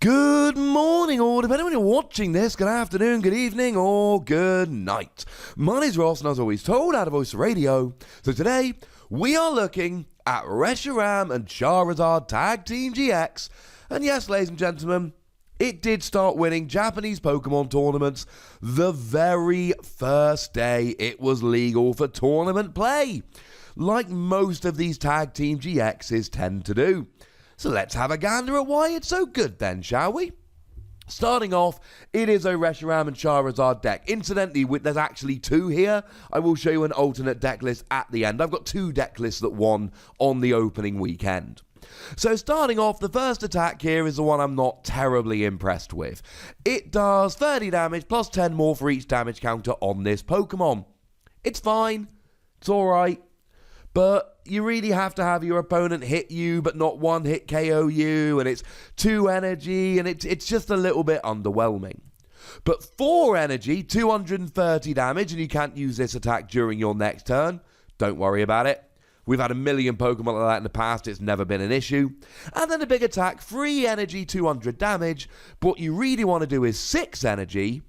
Good morning, or depending on when you're watching this, good afternoon, good evening, or good night. My name's Ross, and as always told, out of Voice Radio. So today, we are looking at Reshiram and Charizard Tag Team GX. And yes, ladies and gentlemen, it did start winning Japanese Pokemon tournaments the very first day it was legal for tournament play, like most of these Tag Team GXs tend to do. So let's have a gander at why it's so good then, shall we? Starting off, it is a Reshiram and Charizard deck. Incidentally, there's actually two here. I will show you an alternate deck list at the end. I've got two deck lists that won on the opening weekend. So starting off, the first attack here is the one I'm not terribly impressed with. It does 30 damage plus 10 more for each damage counter on this Pokemon. It's fine. It's alright. But you really have to have your opponent hit you, but not one hit KO you, and it's 2 energy, and it's just a little bit underwhelming. But 4 energy, 230 damage, and you can't use this attack during your next turn. Don't worry about it. We've had a million Pokemon like that in the past, it's never been an issue. And then a big attack, 3 energy, 200 damage, but what you really want to do is 6 energy,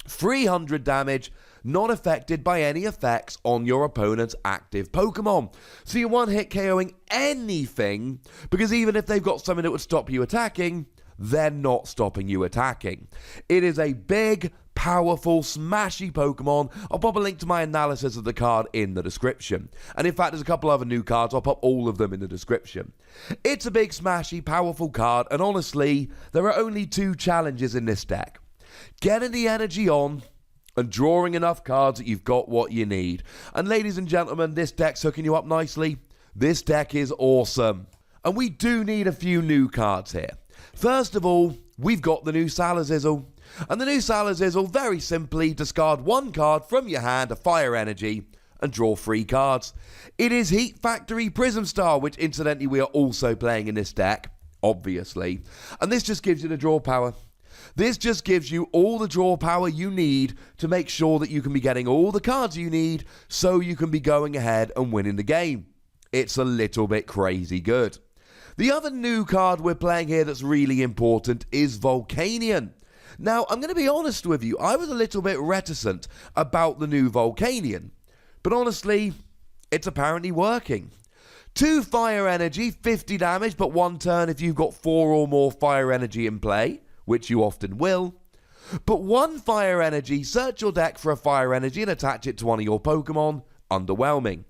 300 damage, not affected by any effects on your opponent's active Pokemon. So you're one hit KOing anything, because even if they've got something that would stop you attacking, they're not stopping you attacking. It is a big, powerful, smashy Pokemon. I'll pop a link to my analysis of the card in the description. And in fact, there's a couple other new cards. I'll pop all of them in the description. It's a big, smashy, powerful card, and honestly, there are only 2 challenges in this deck. Getting the energy on, and drawing enough cards that you've got what you need. And ladies and gentlemen, this deck's hooking you up nicely. This deck is awesome. And we do need a few new cards here. First of all, we've got the new Salazzle. And the new Salazzle, very simply, discard 1 card from your hand, a fire energy, and draw 3 cards. It is Heat Factory Prism Star, which incidentally we are also playing in this deck, obviously. And this just gives you the draw power. This just gives you all the draw power you need to make sure that you can be getting all the cards you need so you can be going ahead and winning the game. It's a little bit crazy good. The other new card we're playing here that's really important is Volcanion. Now, I'm going to be honest with you, I was a little bit reticent about the new Volcanion, but honestly, it's apparently working. 2 fire energy, 50 damage, but 1 turn if you've got 4 or more fire energy in play, which you often will. But 1 fire energy, search your deck for a fire energy and attach it to one of your Pokemon. Underwhelming.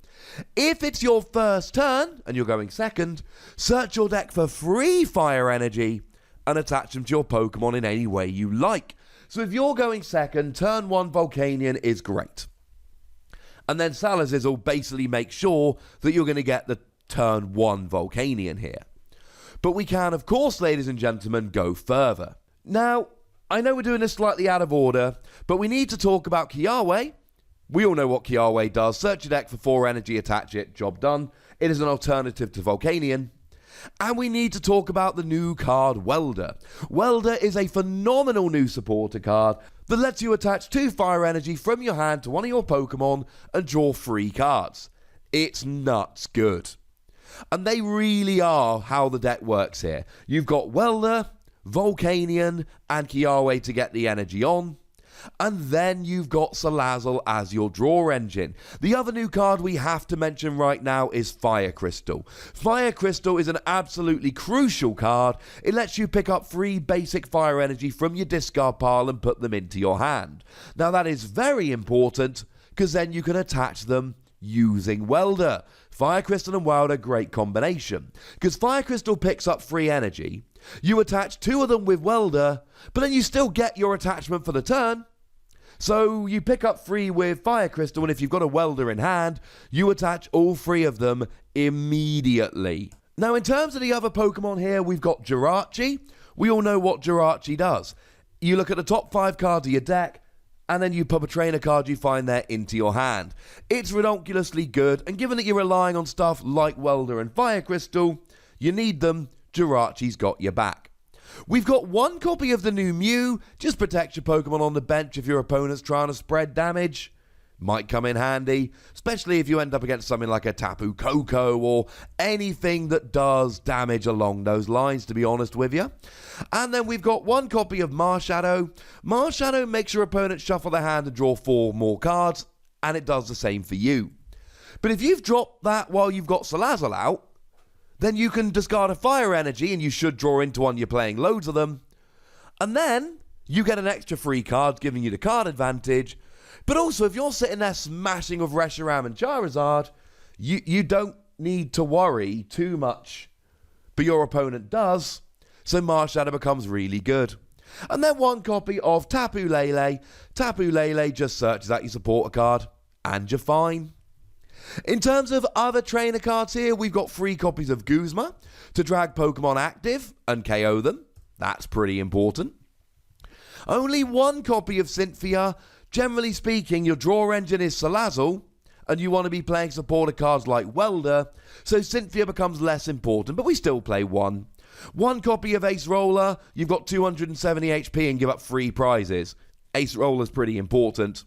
If it's your first turn, and you're going second, search your deck for 3 fire energy and attach them to your Pokemon in any way you like. So if you're going second, turn 1 Volcanion is great. And then Salazzle basically makes sure that you're going to get the turn 1 Volcanion here. But we can, of course, ladies and gentlemen, go further. Now, I know we're doing this slightly out of order, but we need to talk about Kiawe. We all know what Kiawe does. Search your deck for 4 energy, attach it, job done. It is an alternative to Volcanion. And we need to talk about the new card, Welder. Welder is a phenomenal new supporter card that lets you attach 2 fire energy from your hand to one of your Pokemon and draw 3 cards. It's nuts good. And they really are how the deck works here. You've got Welder, Volcanion, and Kiawe to get the energy on. And then you've got Salazzle as your draw engine. The other new card we have to mention right now is Fire Crystal. Fire Crystal is an absolutely crucial card. It lets you pick up 3 basic fire energy from your discard pile and put them into your hand. Now that is very important because then you can attach them using Welder. Fire Crystal and Welder, great combination. Because Fire Crystal picks up 3 energy, you attach 2 of them with Welder, but then you still get your attachment for the turn. So you pick up 3 with Fire Crystal, and if you've got a Welder in hand, you attach all 3 of them immediately. Now in terms of the other Pokemon here, we've got Jirachi. We all know what Jirachi does. You look at the top 5 cards of your deck, and then you pop a trainer card you find there into your hand. It's ridiculously good, and given that you're relying on stuff like Welder and Fire Crystal, you need them, Jirachi's got your back. We've got 1 copy of the new Mew, just protect your Pokemon on the bench if your opponent's trying to spread damage. might come in handy, especially if you end up against something like a Tapu Koko or anything that does damage along those lines, to be honest with you. And then we've got 1 copy of Marshadow. Marshadow makes your opponent shuffle their hand and draw 4 more cards, and it does the same for you. But if you've dropped that while you've got Salazzle out, then you can discard a fire energy, and you should draw into one, you're playing loads of them. And then you get an extra free card, giving you the card advantage. But also, if you're sitting there smashing with Reshiram and Charizard, you don't need to worry too much. But your opponent does, so Marshadow becomes really good. And then 1 copy of Tapu Lele. Tapu Lele just searches out your supporter card, and you're fine. In terms of other trainer cards here, we've got 3 copies of Guzma to drag Pokemon active and KO them. That's pretty important. Only 1 copy of Cynthia. Generally speaking, your draw engine is Salazzle, and you want to be playing supporter cards like Welder, so Cynthia becomes less important, but we still play 1. 1 copy of Ace Roller, you've got 270 HP and give up 3 prizes. Ace Roller's pretty important.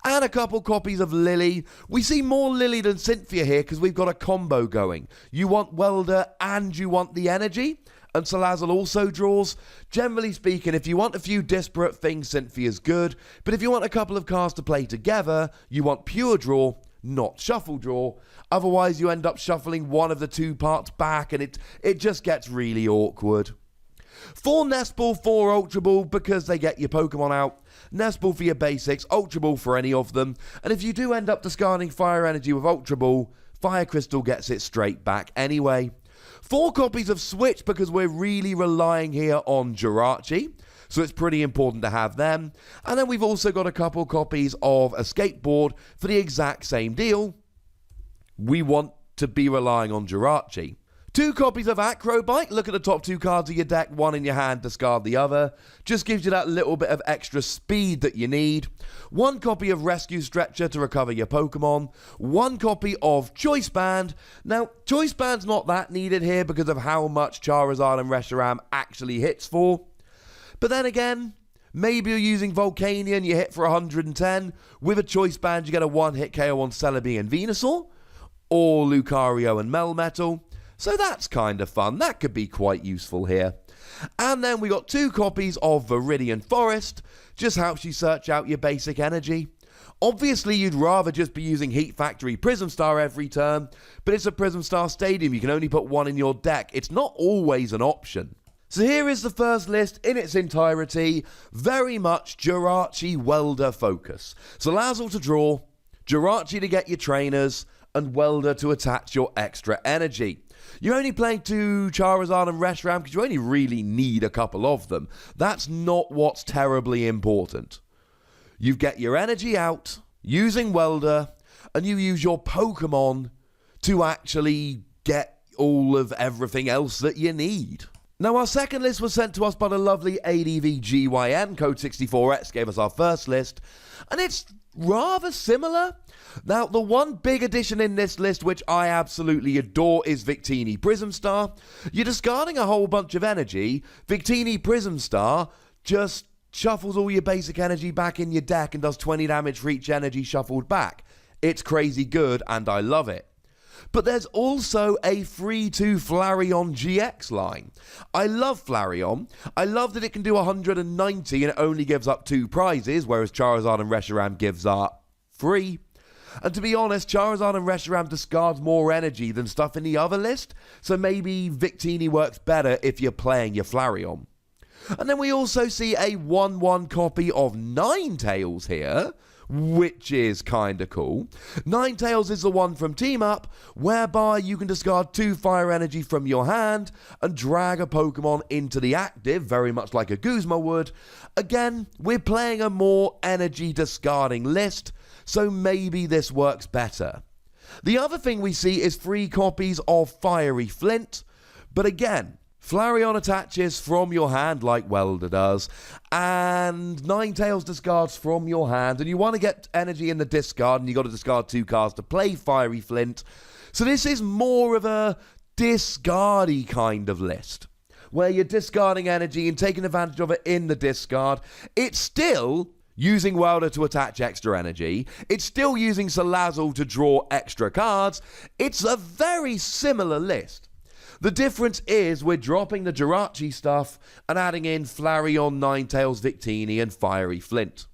And a couple copies of Lily. We see more Lily than Cynthia here because we've got a combo going. You want Welder and you want the energy. And Salazzle also draws. Generally speaking, if you want a few disparate things, Cynthia's good. But if you want a couple of cards to play together, you want pure draw, not shuffle draw. Otherwise, you end up shuffling one of the 2 parts back, and it just gets really awkward. 4 Nest Ball, 4 Ultra Ball, because they get your Pokemon out. Nest Ball for your basics, Ultra Ball for any of them. And if you do end up discarding Fire Energy with Ultra Ball, Fire Crystal gets it straight back anyway. 4 copies of Switch, because we're really relying here on Jirachi, so it's pretty important to have them. And then we've also got a couple copies of a Skateboard for the exact same deal. We want to be relying on Jirachi. 2 copies of Acrobite. Look at the top 2 cards of your deck, 1 in your hand, discard the other. Just gives you that little bit of extra speed that you need. 1 copy of Rescue Stretcher to recover your Pokemon. 1 copy of Choice Band. Now, Choice Band's not that needed here because of how much Charizard and Reshiram actually hits for. But then again, maybe you're using Volcanion, you hit for 110. With a Choice Band, you get a 1-hit KO on Celebi and Venusaur. Or Lucario and Melmetal. So that's kind of fun. That could be quite useful here. And then we got 2 copies of Viridian Forest. Just helps you search out your basic energy. Obviously, you'd rather just be using Heat Factory Prism Star every turn, but it's a Prism Star Stadium. You can only put 1 in your deck. It's not always an option. So here is the first list in its entirety. Very much Jirachi Welder focus. Salazzle to draw, Jirachi to get your trainers, and Welder to attach your extra energy. You're only playing 2 Charizard and Reshiram because you only really need a couple of them. That's not what's terribly important. You get your energy out using Welder, and you use your Pokemon to actually get all of everything else that you need. Now, our second list was sent to us by the lovely ADVGYN. Code 64X gave us our first list, and it's rather similar. Now, the one big addition in this list, which I absolutely adore, is Victini Prism Star. You're discarding a whole bunch of energy. Victini Prism Star just shuffles all your basic energy back in your deck and does 20 damage for each energy shuffled back. It's crazy good, and I love it. But there's also a free 2 Flareon GX line. I love Flareon. I love that it can do 190 and it only gives up 2 prizes, whereas Charizard and Reshiram gives up 3. And to be honest, Charizard and Reshiram discards more energy than stuff in the other list, so maybe Victini works better if you're playing your Flareon. And then we also see a 1/1 copy of Ninetales here, which is kinda cool. Ninetales is the one from Team Up, whereby you can discard 2 fire energy from your hand and drag a Pokemon into the active, very much like a Guzma would. Again, we're playing a more energy discarding list, so maybe this works better. The other thing we see is 3 copies of Fiery Flint, but again, Flareon attaches from your hand like Welder does, and Ninetales discards from your hand, and you want to get energy in the discard, and you got to discard 2 cards to play Fiery Flint. So this is more of a discardy kind of list, where you're discarding energy and taking advantage of it in the discard. It's still using Welder to attach extra energy. It's still using Salazzle to draw extra cards. It's a very similar list. The difference is we're dropping the Jirachi stuff and adding in Flareon, Ninetales, Victini, and Fiery Flint.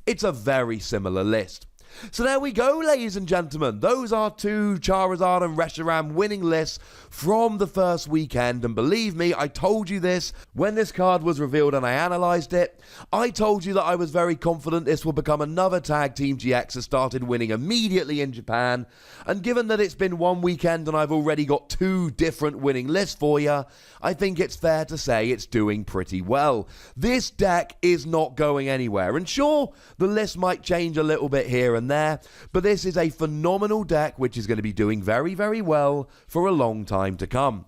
It's a very similar list. So there we go, ladies and gentlemen. Those are two Charizard and Reshiram winning lists from the first weekend. And believe me, I told you this when this card was revealed and I analysed it. I told you that I was very confident this will become another tag Team GX that started winning immediately in Japan. And given that it's been one weekend and I've already got two different winning lists for you, I think it's fair to say it's doing pretty well. This deck is not going anywhere. And sure, the list might change a little bit here and there, but this is a phenomenal deck which is going to be doing very, very well for a long time to come.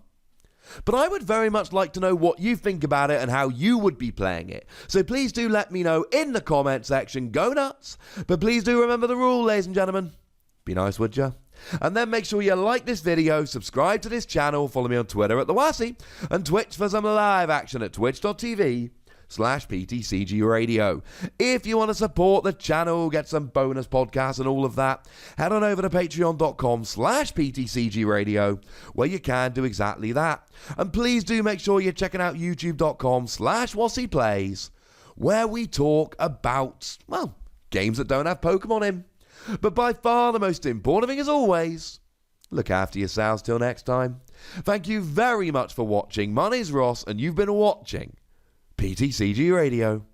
But I would very much like to know what you think about it and how you would be playing it. So please do let me know in the comment section. Go nuts! But please do remember the rule, ladies and gentlemen. Be nice, would ya? And then make sure you like this video, subscribe to this channel, follow me on Twitter at @TheWassy, and Twitch for some live action at twitch.tv/PTCGRadio. If you want to support the channel, get some bonus podcasts and all of that, head on over to patreon.com/PTCGRadio, where you can do exactly that. And please do make sure you're checking out youtube.com/WassyPlays, where we talk about, well, games that don't have Pokemon in. But by far the most important thing, as always, look after yourselves till next time. Thank you very much for watching. My name's Ross, and you've been watching PTCG Radio.